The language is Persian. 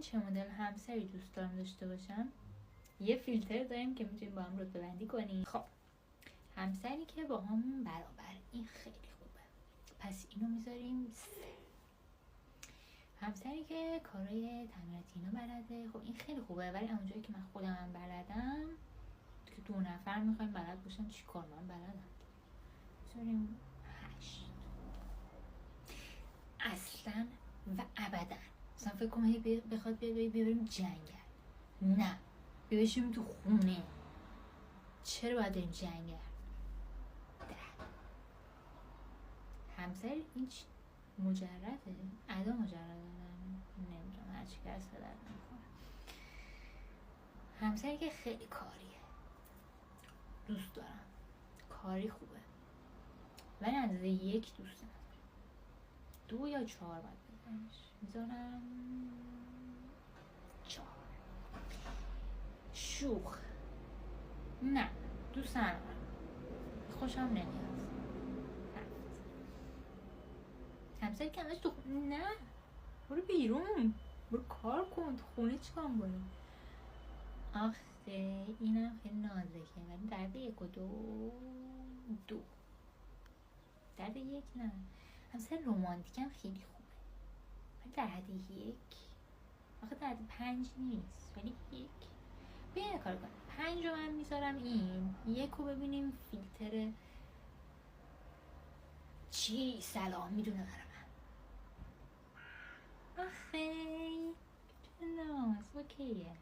چه مدل همسری دوست دارم داشته باشم؟ یه فیلتر داریم که میتونیم با هم رتبه بندی کنیم. خب همسری که با همون برابر، این خیلی خوبه، پس اینو میذاریم 3. همسری که کارهای تعمیراتی اینا بلده، خب این خیلی خوبه، ولی اونجایی که من خودم هم بلدم که 2 نفر میخوایم بلد باشن چی کار من بلدم، میذاریم 8. اصلا و ابدا مثلا فکر کنم بخواد بریم جنگل، نه بشیم تو خونه، چرا باید بریم جنگل؟ 10. همسر این مجرده، ادا مجرده، نمیدونم هرچی که از پدر نمیکنه. همسری که خیلی کاریه، دوست دارم، کاری خوبه، ولی اندازه 1 دوست ندارم. 2 یا 4 باید بزنش، میذارم 4. شوخ، نه دوست ندارم، خوشم نمیاد. 7. همسری که همش تو نه، برو بیرون، برو کار کن، تو خونه چیکار کنی؟ آخه اینم خیلی نازکه، ولی درد 1 و 2 درد 1 نه. همسر رمانتیکم خیلی خوبه، ولی در حد 1. آخه در حد 5 نیست، ولی 1. بیا کار کنم، 5 رو من میذارم این 1 رو ببینیم فیلتر چی سلام میدونه برای من. آخه چه ناز، اوکیه.